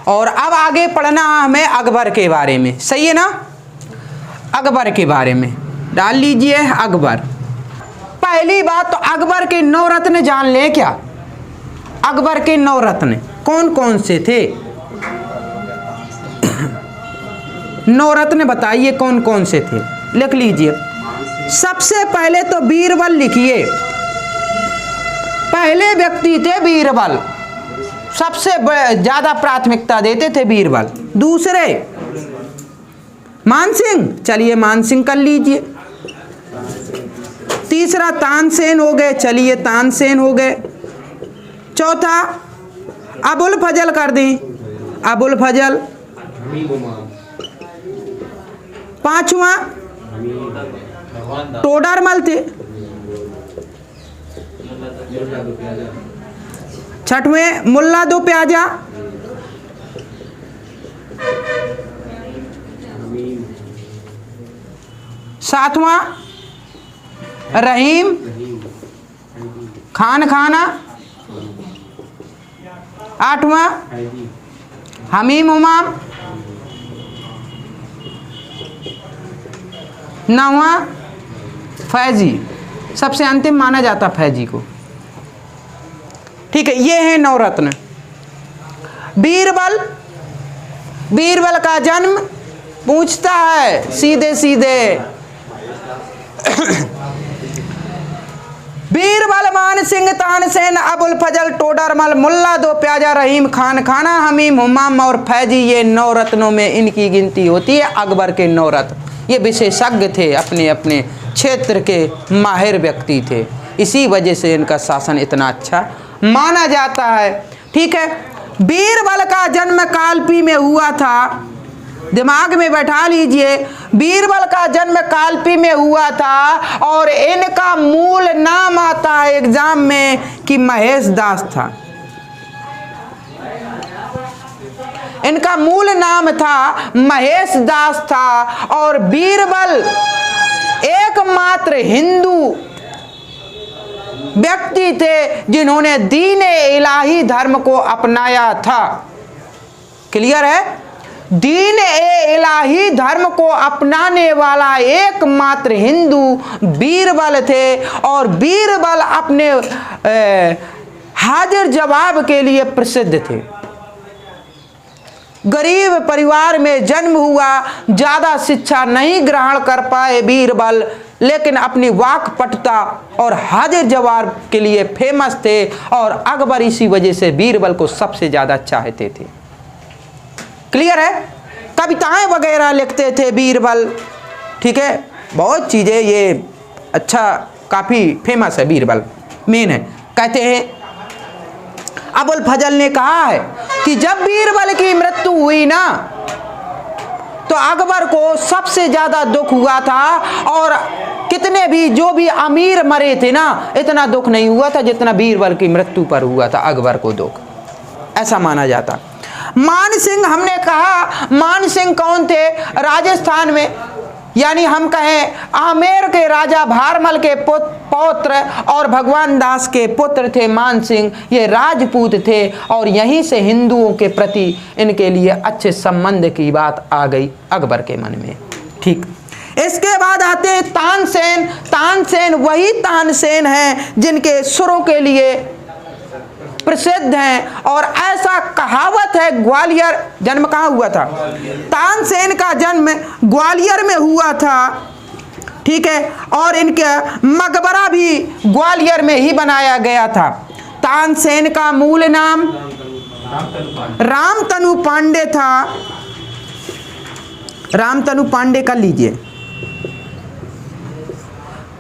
और अब आगे पढ़ना हमें अकबर के बारे में, सही है ना। अकबर के बारे में डाल लीजिए अकबर। पहली बात तो अकबर के 9 रत्न जान ले क्या। अकबर के 9 रत्न कौन कौन से थे? 9 रत्न बताइए कौन कौन से थे, लिख लीजिए। सबसे पहले तो बीरबल लिखिए, पहले व्यक्ति थे बीरबल, सबसे ज्यादा प्राथमिकता देते थे बीरबल। दूसरे मानसिंह, चलिए मानसिंह कर लीजिए। तीसरा तानसेन हो गए, चलिए तानसेन हो गए। चौथा अबुल फजल कर दी, अबुल फजल। पांचवा टोडरमल थे। छठवें मुल्ला दो प्याजा। सातवां रहीम खान खाना। आठवां हमीम उमाम। नौवां फैजी, सबसे अंतिम माना जाता फैजी को। ठीक है, ये है 9 रत्न। बीरबल, बीरबल का जन्म पूछता है सीधे सीधे बीरबल मानसिंह तानसेन अबुल फजल टोडरमल मुल्ला दो प्याजा रहीम खान खाना हमीम हुमाम और फैजी, ये 9 रत्नों में इनकी गिनती होती है। अकबर के 9 रत्न, ये विशेषज्ञ थे, अपने अपने क्षेत्र के माहिर व्यक्ति थे, इसी वजह से इनका शासन इतना अच्छा माना जाता है। ठीक है, बीरबल का जन्म कालपी में हुआ था, दिमाग में बैठा लीजिए। बीरबल का जन्म कालपी में हुआ था और इनका मूल नाम आता है एग्जाम में कि महेश दास था। इनका मूल नाम था महेश दास था और बीरबल एकमात्र हिंदू व्यक्ति थे जिन्होंने दीन इलाही धर्म को अपनाया था। क्लियर है? दीन इलाही धर्म को अपनाने वाला एकमात्र हिंदू बीरबल थे और बीरबल अपने हाजिर जवाब के लिए प्रसिद्ध थे। गरीब परिवार में जन्म हुआ, ज्यादा शिक्षा नहीं ग्रहण कर पाए बीरबल, लेकिन अपनी वाकपटुता और हाजिर जवाब के लिए फेमस थे और अकबर इसी वजह से बीरबल को सबसे ज्यादा चाहते थे। क्लियर है? कविताएं वगैरह लिखते थे बीरबल। ठीक है, बहुत चीजें, ये अच्छा काफी फेमस है बीरबल, मेन है। कहते हैं अबुल फजल ने कहा है कि जब बीरबल की मृत्यु हुई ना तो अकबर को सबसे ज्यादा दुख हुआ था और कितने भी जो भी अमीर मरे थे ना, इतना दुख नहीं हुआ था जितना बीरबल की मृत्यु पर हुआ था अकबर को दुख, ऐसा माना जाता। मानसिंह, हमने कहा मानसिंह कौन थे? राजस्थान में, यानी हम कहें आमेर के राजा भारमल के पौत्र और भगवान दास के पुत्र थे मानसिंह। ये राजपूत थे और यहीं से हिंदुओं के प्रति इनके लिए अच्छे संबंध की बात आ गई अकबर के मन में। ठीक, इसके बाद आते हैं तानसेन। तानसेन वही तानसेन हैं जिनके सुरों के लिए प्रसिद्ध हैं और ऐसा कहावत है, ग्वालियर, जन्म कहाँ हुआ था? तानसेन का जन्म ग्वालियर में हुआ था। ठीक है, और इनका मकबरा भी ग्वालियर में ही बनाया गया था। तानसेन का मूल नाम रामतनु पांडे था। रामतनु पांडे कर लीजिए,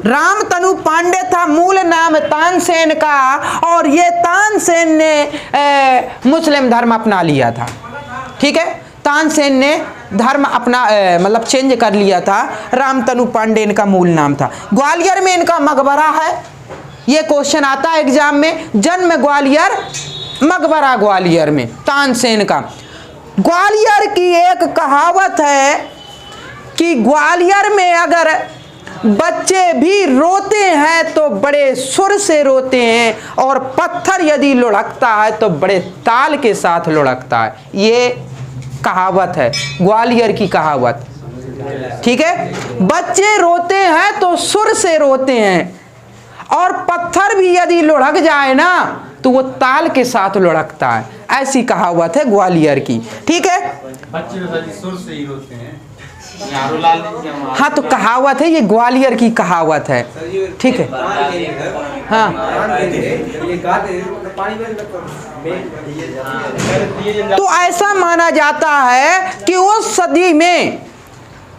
रामतनु पांडे था मूल नाम तानसेन का और ये तानसेन ने मुस्लिम धर्म अपना लिया था। ठीक है, तानसेन ने धर्म अपना मतलब चेंज कर लिया था। रामतनु पांडे इनका मूल नाम था। ग्वालियर में इनका मकबरा है, ये क्वेश्चन आता है एग्जाम में। जन्म ग्वालियर, मकबरा ग्वालियर में तानसेन का। ग्वालियर की एक कहावत है कि ग्वालियर में अगर बच्चे भी रोते हैं तो बड़े सुर से रोते हैं, और पत्थर यदि लुढ़कता है तो बड़े ताल के साथ लुढ़कता है। ये कहावत है, ग्वालियर की कहावत। ठीक है, बच्चे रोते हैं तो सुर से रोते हैं, और पत्थर भी यदि लुढ़क जाए ना तो वो ताल के साथ लुढ़कता है। ऐसी कहावत है ग्वालियर की। ठीक है, बच्चे तो सुर से ही रोते हैं। हाँ, तो कहावत है, ये ग्वालियर की कहावत है। ठीक है, हाँ, तो ऐसा माना जाता है कि उस सदी में,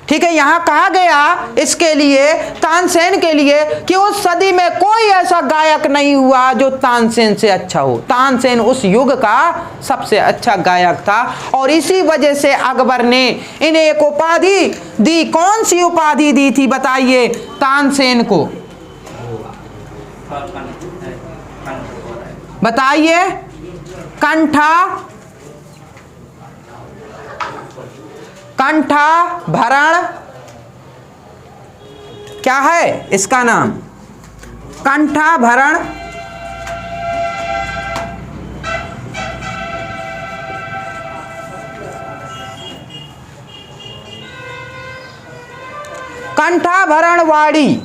ठीक है, यहां कहा गया इसके लिए, तानसेन के लिए, कि उस सदी में कोई ऐसा गायक नहीं हुआ जो तानसेन से अच्छा हो। तानसेन उस युग का सबसे अच्छा गायक था, और इसी वजह से अकबर ने इन्हें एक उपाधि दी। कौन सी उपाधि दी थी बताइए तानसेन को? बताइए। कंठा भरण, क्या है इसका नाम? कंठा भरण। कंठा भरण वाड़ी।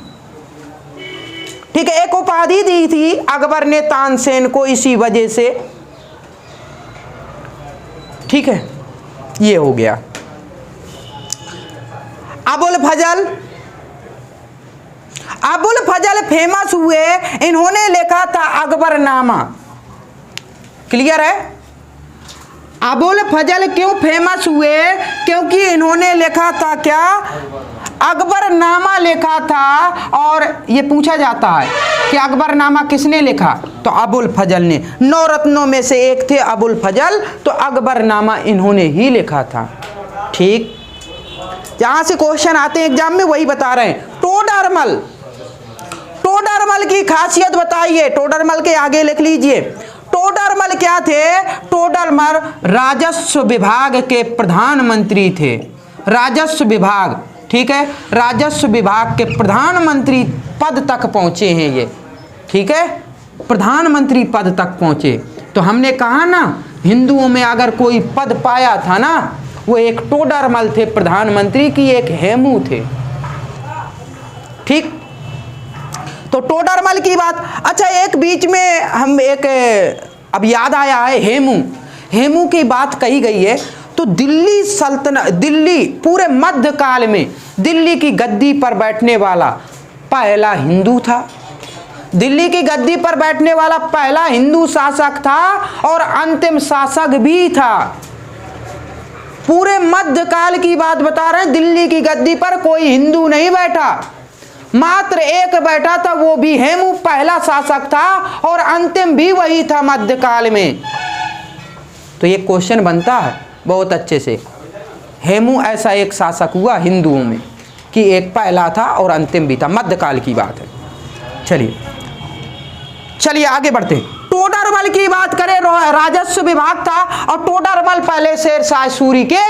ठीक है, एक उपाधि दी थी अकबर ने तानसेन को इसी वजह से। ठीक है, ये हो गया। अबुल फजल फेमस हुए, इन्होंने लिखा था अकबरनामा। क्लियर है? अबुल फजल क्यों फेमस हुए? क्योंकि इन्होंने लिखा था क्या? अकबरनामा लिखा था। और ये पूछा जाता है कि अकबरनामा किसने लिखा, तो अबुल फजल ने। 9 रत्नों में से एक थे अबुल फजल, तो अकबरनामा इन्होंने ही लिखा था। ठीक, जहां से क्वेश्चन आते हैं एग्जाम में वही बता रहे हैं। टोडरमल, टोडरमल की खासियत बताइए। टोडरमल के आगे लिख लीजिए, टोडरमल क्या थे? टोडरमल राजस्व विभाग के प्रधानमंत्री थे। राजस्व विभाग, ठीक है, राजस्व विभाग के प्रधानमंत्री पद तक पहुंचे हैं ये। ठीक है, प्रधानमंत्री पद तक पहुंचे। तो हमने कहा ना, हिंदुओं में अगर कोई पद पाया था ना, वो एक टोडरमल थे प्रधानमंत्री की, एक हेमू थे। ठीक, तो टोडरमल की बात। अच्छा, एक बीच में हम एक अब याद आया है, हेमू की बात कही गई है। तो दिल्ली सल्तनत, दिल्ली पूरे मध्यकाल में दिल्ली की गद्दी पर बैठने वाला पहला हिंदू था। दिल्ली की गद्दी पर बैठने वाला पहला हिंदू शासक था, और अंतिम शासक भी था। पूरे मध्यकाल की बात बता रहे हैं, दिल्ली की गद्दी पर कोई हिंदू नहीं बैठा, मात्र एक बैठा था, वो भी हेमू पहला शासक था, और अंतिम भी वही था मध्यकाल में। तो ये क्वेश्चन बनता है बहुत अच्छे से। हेमू ऐसा एक शासक हुआ हिंदुओं में कि एक पहला था और अंतिम भी था, मध्यकाल की बात है। चलिए आगे बढ़ते हैं। टोडरमल की बात करें, राजस्व विभाग था, और टोडरमल पहले शेरशाह सूरी के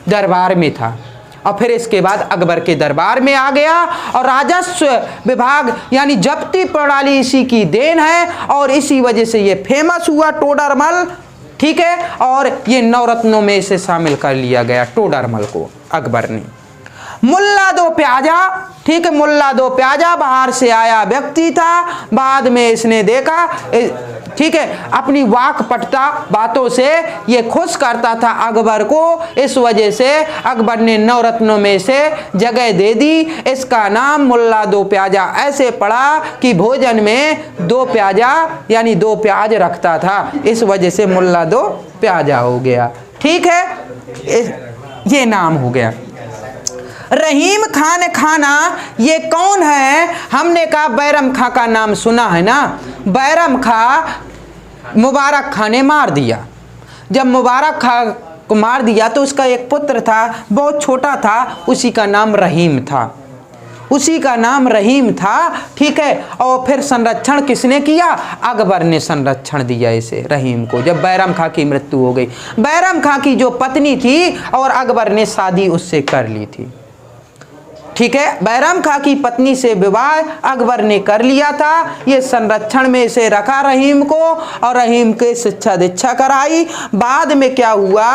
दरबार में था, और फिर इसके बाद अकबर के दरबार में आ गया। और राजस्व विभाग यानी जब्ती प्रणाली इसी की देन है, और इसी वजह से ये फेमस हुआ टोडरमल। ठीक है, और ये 9 रत्नों में इसे शामिल कर लिया गया टोडरमल को अकबर ने। मुल्ला दो प्याजा, ठीक है, मुल्ला दो प्याजा बाहर से आया व्यक्ति था। बाद में इसने देखा, ठीक है, अपनी वाकपटुता बातों से ये खुश करता था अकबर को। इस वजह से अकबर ने 9 रत्नों में से जगह दे दी। इसका नाम मुल्ला दो प्याजा ऐसे पड़ा कि भोजन में 2 प्याजा यानी 2 प्याज रखता था, इस वजह से मुल्ला दो प्याजा हो गया। ठीक है, ये नाम हो गया। रहीम खान खाना, ये कौन है? हमने कहा बैरम खां का नाम सुना है ना। बैरम खां मुबारक खां ने मार दिया। जब मुबारक खां को मार दिया तो उसका एक पुत्र था, बहुत छोटा था, उसी का नाम रहीम था, उसी का नाम रहीम था। ठीक है, और फिर संरक्षण किसने किया? अकबर ने संरक्षण दिया इसे रहीम को, जब बैरम खां की मृत्यु हो गई। बैरम खां की जो पत्नी थी और अकबर ने शादी उससे कर ली थी। ठीक है, बैरम खां की पत्नी से विवाह अकबर ने कर लिया था। ये संरक्षण में इसे रखा रहीम को, और रहीम के शिक्षा दीक्षा कराई। बाद में क्या हुआ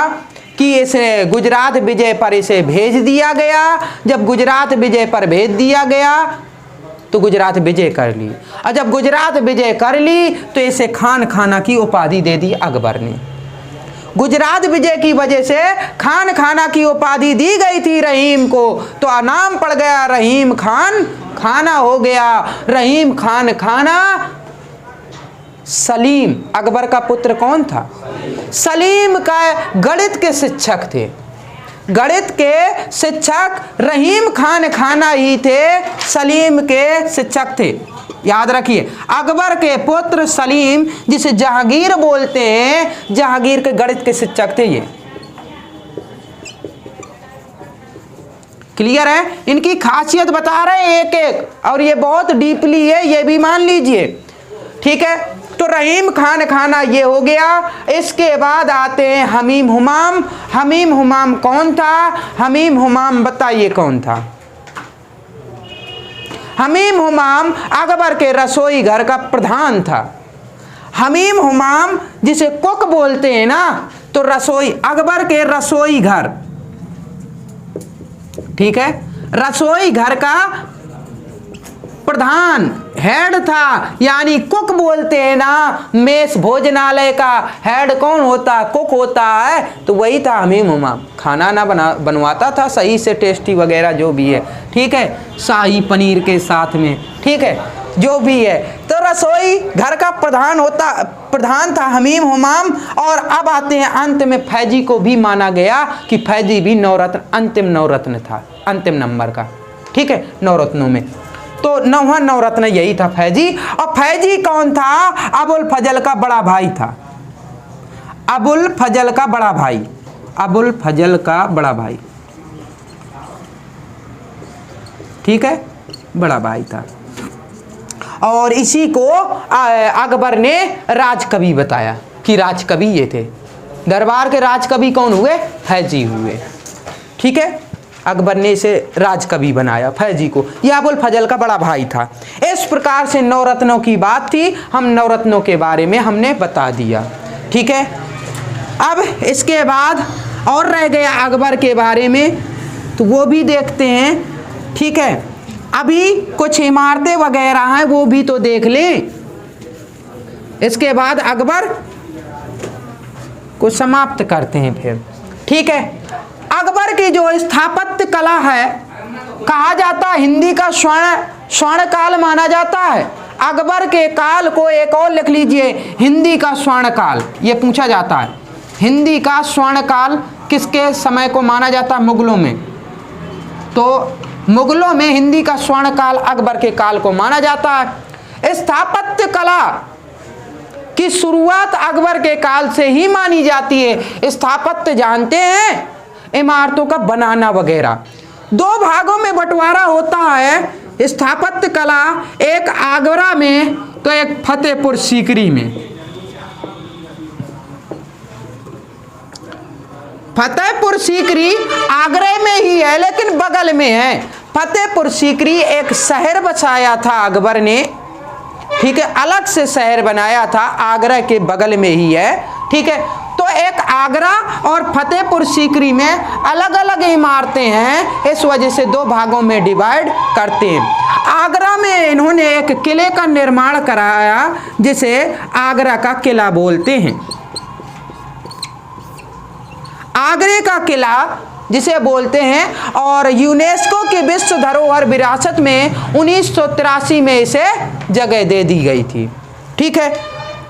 कि इसे गुजरात विजय पर इसे भेज दिया गया। जब गुजरात विजय पर भेज दिया गया तो गुजरात विजय कर ली, और जब गुजरात विजय कर ली तो इसे खान खाना की उपाधि दे दी अकबर ने। गुजरात विजय की वजह से खान खाना की उपाधि दी गई थी रहीम को, तो नाम पड़ गया रहीम खान खाना हो गया। रहीम खान खाना सलीम अकबर का पुत्र कौन था? सलीम का गणित के शिक्षक थे। गणित के शिक्षक रहीम खान खाना ही थे, सलीम के शिक्षक थे। याद रखिए, अकबर के पुत्र सलीम, जिसे जहांगीर बोलते हैं, जहांगीर के गणित के शिक्षक थे ये। क्लियर है? इनकी खासियत बता रहे हैं एक एक, और ये बहुत डीपली है, ये भी मान लीजिए। ठीक है, तो रहीम खान खाना ये हो गया। इसके बाद आते हैं हमीम हुमाम। हमीम हुमाम कौन था? हमीम हुमाम बताइए कौन था? हमीम हुमाम अकबर के रसोई घर का प्रधान था। हमीम हुमाम जिसे कुक बोलते हैं ना, तो रसोई, अकबर के रसोई घर, ठीक है, रसोई घर का प्रधान, हेड था। यानी कुक बोलते हैं ना, मेस भोजनालय का हेड कौन होता? कुक होता है, तो वही था हमीम हुमाम। खाना ना बनवाता था सही से, टेस्टी वगैरह जो भी है, ठीक है, शाही पनीर के साथ में, ठीक है, जो भी है। तो रसोई घर का प्रधान था हमीम हुमाम। और अब आते हैं अंत में फैजी को भी माना गया कि फैजी भी नवरत्न, अंतिम नवरत्न था, अंतिम नंबर का, ठीक है, नवरत्नों में। तो नौवां नवरत्न यही था फैजी। और फैजी कौन था? अबुल फजल का बड़ा भाई था। अबुल फजल का बड़ा भाई, अबुल फजल का बड़ा भाई, ठीक है, बड़ा भाई था। और इसी को अकबर ने राजकवि बताया कि राजकवि ये थे। दरबार के राजकवि कौन हुए? फैजी हुए, ठीक है। अकबर ने इसे राजकवि बनाया फैजी को। यह अबुल फजल का बड़ा भाई था। इस प्रकार से नवरत्नों की बात थी, हम नवरत्नों के बारे में हमने बता दिया, ठीक है। अब इसके बाद और रह गया अकबर के बारे में, तो वो भी देखते हैं, ठीक है। अभी कुछ इमारतें वगैरह हैं, वो भी तो देख लें। इसके बाद अकबर को समाप्त करते हैं फिर, ठीक है। अकबर की जो स्थापत्य कला है, कहा जाता है हिंदी का स्वर्ण काल माना जाता है। अकबर के काल को एक और लिख लीजिए, हिंदी का स्वर्ण काल। ये पूछा जाता है, हिंदी का स्वर्ण काल किसके समय को माना जाता है? मुगलों में। तो मुगलों में हिंदी का स्वर्ण काल अकबर के काल को माना जाता है। स्थापत्य कला की शुरुआत अकबर के काल से ही मानी जाती है। स्थापत्य जानते हैं, इमारतों का बनाना वगैरह। दो भागों में बंटवारा होता है स्थापत्य कला, एक आगरा में तो एक फतेहपुर सीकरी में। फतेहपुर सीकरी आगरे में ही है, लेकिन बगल में है। फतेहपुर सीकरी एक शहर बसाया था अकबर ने, ठीक है, अलग से शहर बनाया था, आगरा के बगल में ही है, ठीक है। तो एक आगरा और फतेहपुर सीकरी में अलग अलग इमारतें हैं, इस वजह से दो भागों में डिवाइड करते हैं। आगरा में इन्होंने एक किले का निर्माण कराया, जिसे आगरा का किला बोलते हैं। आगरे का किला जिसे बोलते हैं, और यूनेस्को की विश्व धरोहर विरासत में 1983 में इसे जगह दे दी गई थी, ठीक है।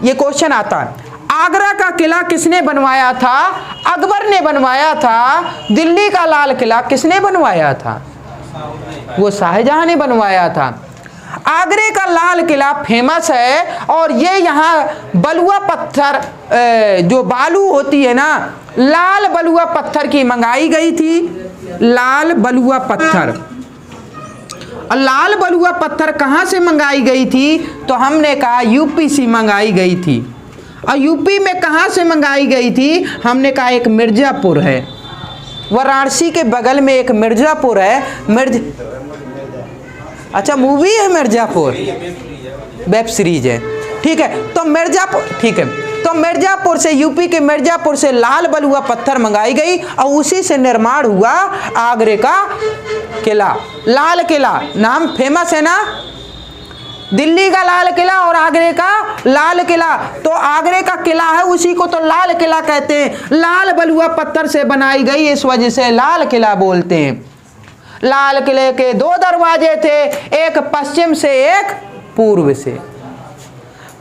ये क्वेश्चन आता है, आगरा का किला किसने बनवाया था? अकबर ने बनवाया था। दिल्ली का लाल किला किसने बनवाया था? वो शाहजहां ने बनवाया था। आगरे का लाल किला फेमस है, और ये यहाँ बलुआ पत्थर, जो बालू होती है ना, लाल बलुआ पत्थर की मंगाई गई थी, लाल बलुआ पत्थर। और लाल बलुआ पत्थर कहाँ से मंगाई गई थी? तो हमने कहा यूपी से मंगाई गई थी। और यूपी में कहाँ से मंगाई गई थी? हमने कहा एक मिर्जापुर है, वाराणसी के बगल में एक मिर्जापुर है। अच्छा मूवी है मिर्ज़ापुर, वेब सीरीज है। ठीक है, तो मिर्ज़ापुर, ठीक है, तो मिर्ज़ापुर से, यूपी के मिर्ज़ापुर से लाल बलुआ पत्थर मंगाई गई और उसी से निर्माण हुआ आगरे का किला। लाल किला नाम फेमस है ना, दिल्ली का लाल किला और आगरे का लाल किला। तो आगरे का किला है उसी को तो लाल किला कहते हैं। लाल बलुआ पत्थर से बनाई गई, इस वजह से लाल किला बोलते हैं। लाल किले के 2 दरवाजे थे, एक पश्चिम से एक पूर्व से।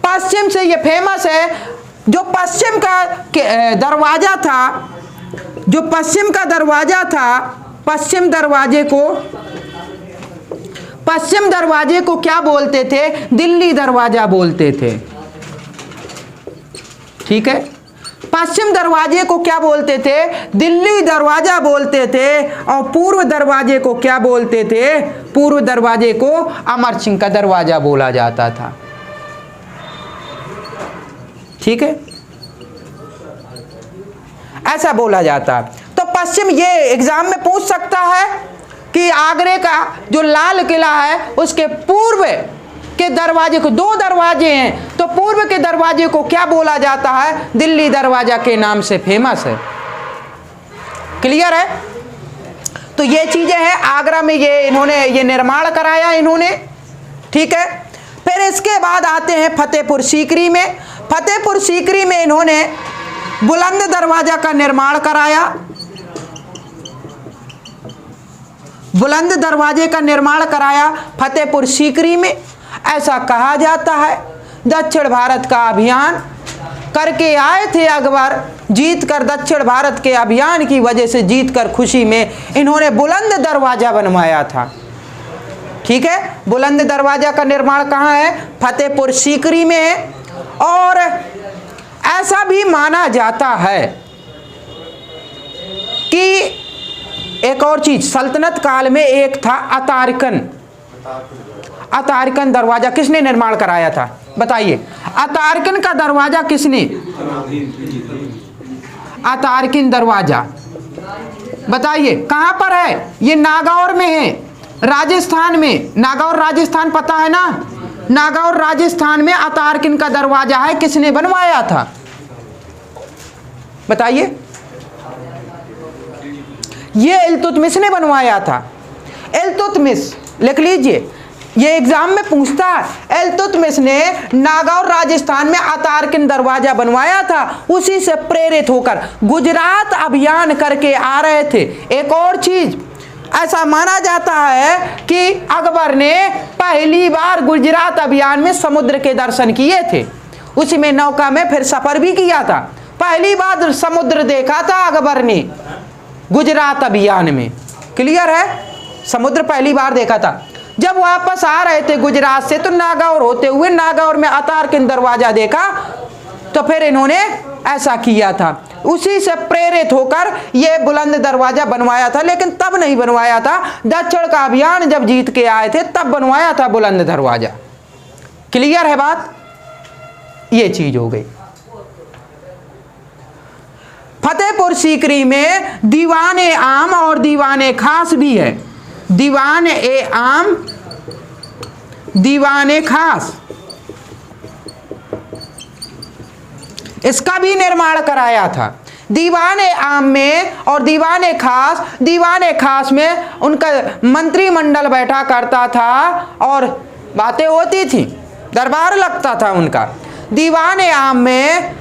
पश्चिम से ये फेमस है, जो पश्चिम का दरवाजा था, जो पश्चिम का दरवाजा था, पश्चिम दरवाजे को क्या बोलते थे? दिल्ली दरवाजा बोलते थे। ठीक है, पश्चिम दरवाजे को क्या बोलते थे? दिल्ली दरवाजा बोलते थे। और पूर्व दरवाजे को क्या बोलते थे? पूर्व दरवाजे को अमर सिंह का दरवाजा बोला जाता था। ठीक है, ऐसा बोला जाता है। तो पश्चिम, ये एग्जाम में पूछ सकता है कि आगरे का जो लाल किला है उसके पूर्व के दरवाजे को, 2 दरवाजे हैं, तो पूर्व के दरवाजे को क्या बोला जाता है? दिल्ली दरवाजा के नाम से फेमस है। क्लियर है? तो ये चीजें हैं, आगरा में ये इन्होंने ये निर्माण कराया इन्होंने। ठीक है, फिर इसके बाद आते हैं फतेहपुर सीकरी में। फतेहपुर सीकरी में इन्होंने बुलंद दरवाजा का निर्माण कराया। बुलंद दरवाजे का निर्माण कराया फतेहपुर सीकरी में। ऐसा कहा जाता है दक्षिण भारत का अभियान करके आए थे अकबर, जीत कर, दक्षिण भारत के अभियान की वजह से जीत कर खुशी में इन्होंने बुलंद दरवाजा बनवाया था। ठीक है, बुलंद दरवाजा का निर्माण कहाँ है? फतेहपुर सीकरी में है। और ऐसा भी माना जाता है कि एक और चीज, सल्तनत काल में एक था अतारकन। अतारकन दरवाजा किसने निर्माण कराया था? बताइए, अतारकन का दरवाजा किसने? अतारकन दरवाजा बताइए कहां पर है? ये नागौर में है, राजस्थान में। नागौर राजस्थान पता है ना? नागौर राजस्थान में अतारकन का दरवाजा है। किसने बनवाया था? बताइए। ये इल्तुतमिश ने बनवाया था। इल्तुतमिश लिख लीजिए, ये एग्जाम में पूछता है। इल्तुतमिश ने नागौर राजस्थान में अतारकन दरवाजा बनवाया था। उसी से प्रेरित होकर गुजरात अभियान करके आ रहे थे। एक और चीज, ऐसा माना जाता है कि अकबर ने पहली बार गुजरात अभियान में समुद्र के दर्शन किए थे। उसी में नौका में फिर सफर भी किया था। पहली बार समुद्र देखा था अकबर ने गुजरात अभियान में। क्लियर है? समुद्र पहली बार देखा था। जब वापस आ रहे थे गुजरात से तो नागौर होते हुए नागौर में अतारकन दरवाजा देखा, तो फिर इन्होंने ऐसा किया था। उसी से प्रेरित होकर ये बुलंद दरवाजा बनवाया था। लेकिन तब नहीं बनवाया था, दक्षिण का अभियान जब जीत के आए थे तब बनवाया था बुलंद दरवाजा। क्लियर है बात? ये चीज हो गई। फतेहपुर सीकरी में दीवाने आम और दीवाने खास भी है। दीवाने आम, दीवाने खास, इसका भी निर्माण कराया था। दीवाने आम में और दीवाने खास में उनका मंत्रिमंडल बैठा करता था और बातें होती थी, दरबार लगता था उनका। दीवाने आम में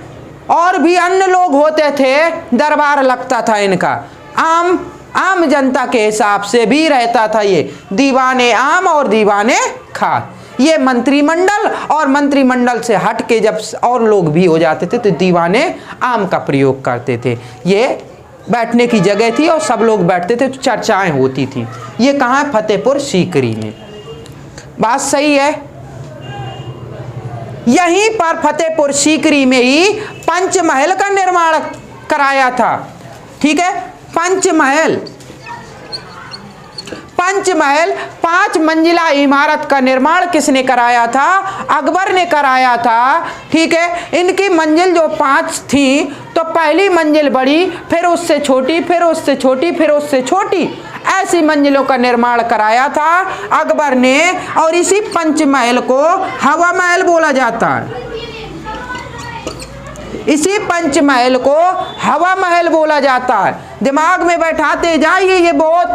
और भी अन्य लोग होते थे, दरबार लगता था इनका। आम जनता के हिसाब से भी रहता था ये दीवाने आम और दीवाने खास। ये मंत्रिमंडल और मंत्रिमंडल से हट के जब और लोग भी हो जाते थे तो दीवाने आम का प्रयोग करते थे। ये बैठने की जगह थी और सब लोग बैठते थे तो चर्चाएं होती थी। ये कहाँ है? फतेहपुर सीकरी में। बात सही है? यहीं पर फतेहपुर सीकरी में ही पंचमहल का निर्माण कराया था। ठीक है, पंचमहल 5 मंजिला इमारत का निर्माण किसने कराया था? अकबर ने कराया था। ठीक है, इनकी मंजिल जो 5 थी तो पहली मंजिल बड़ी, फिर उससे छोटी, फिर उससे छोटी, फिर उससे छोटी, 82 मंजिलों का निर्माण कराया था अकबर ने, और इसी पंचमहल को हवा महल बोला जाता है। इसी पंचमहल को हवा महल बोला जाता है। दिमाग में बैठाते जाइए, ये बहुत,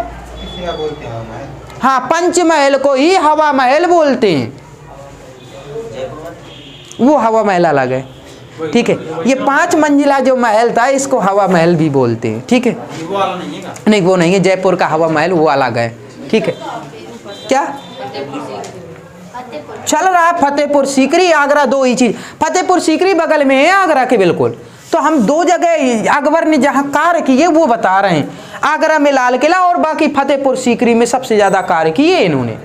क्या बोलते हैं? हाँ, पंचमहल को ही हवा महल बोलते हैं, वो हवा महल अलग है, ठीक है। ये 5 मंजिला जो महल था इसको हवा महल भी बोलते हैं, ठीक है। वो वाला नहीं है ना? नहीं, वो नहीं है, जयपुर का हवा महल वो अलग है, ठीक है। क्या चल रहा है? फतेहपुर सीकरी, आगरा, दो ही चीज। फतेहपुर सीकरी बगल में है आगरा के, बिल्कुल। तो हम 2 जगह अकबर ने जहां कार्य किए वो बता रहे हैं, आगरा में लाल किला और बाकी फतेहपुर सीकरी में सबसे ज्यादा कार्य किए इन्होंने,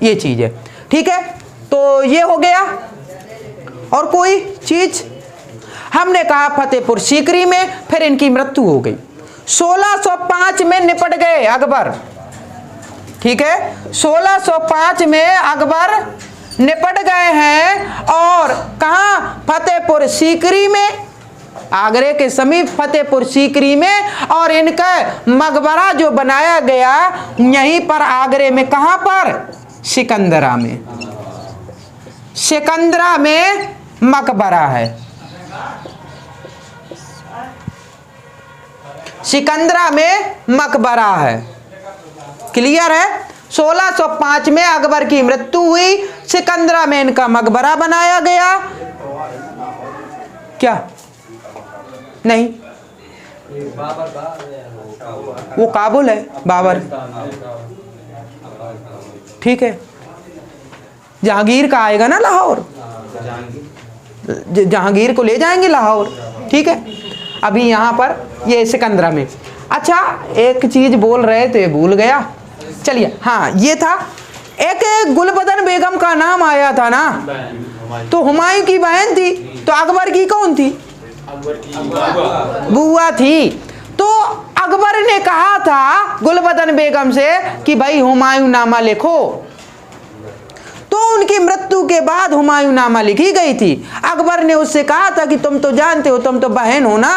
ये चीज है, ठीक है। तो ये हो गया। और कोई चीज हमने कहा फतेहपुर सीकरी में फिर इनकी मृत्यु हो गई। 1605 में निपट गए अकबर, ठीक है। 1605 में अकबर निपट गए हैं, और कहां? फतेहपुर सीकरी में, आगरे के समीप फतेहपुर सीकरी में। और इनका मकबरा जो बनाया गया यहीं पर आगरे में, कहां पर? सिकंदरा में। सिकंदरा में मकबरा है, सिकंदरा में मकबरा है, क्लियर है। 1605 में अकबर की मृत्यु हुई, सिकंदरा में इनका मकबरा बनाया गया। क्या नहीं, वो काबुल है बाबर, ठीक है। जहांगीर का आएगा ना लाहौर, जहांगीर को ले जाएंगे लाहौर, ठीक है। अभी यहाँ पर ये सिकंदरा में। अच्छा, एक चीज बोल रहे थे, भूल गया, चलिए। हाँ, ये था एक गुलबदन बेगम का नाम आया था ना, तो हुमायूं की बहन थी, तो अकबर की कौन थी? बुआ थी। तो अकबर ने कहा था गुलबदन बेगम से कि भाई हुमायूं नामा लिखो, तो उनकी मृत्यु के बाद हुमायूं नामा लिखी गई थी। अकबर ने उससे कहा था कि तुम तो जानते हो, तुम तो बहन हो ना,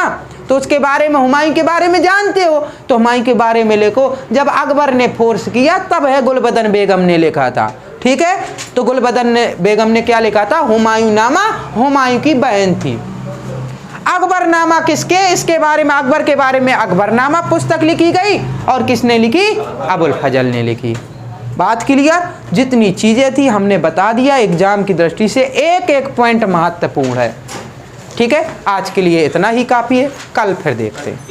तो उसके बारे में, हुमायूं के बारे में जानते हो, तो हुमायूं के बारे में लिखो। जब अकबर ने फोर्स किया तब है गुलबदन बेगम ने लिखा था, ठीक है। तो गुलबदन बेगम ने क्या लिखा था? हुमायूं नामा, हुमायूं की बहन थी। अकबरनामा किसके, इसके बारे में, अकबर के बारे में अकबरनामा पुस्तक लिखी गई, और किसने लिखी? अबुल फजल ने लिखी। बात क्लियर? जितनी चीजें थी हमने बता दिया, एग्जाम की दृष्टि से एक एक पॉइंट महत्वपूर्ण है, ठीक है। आज के लिए इतना ही काफी है, कल फिर देखते हैं।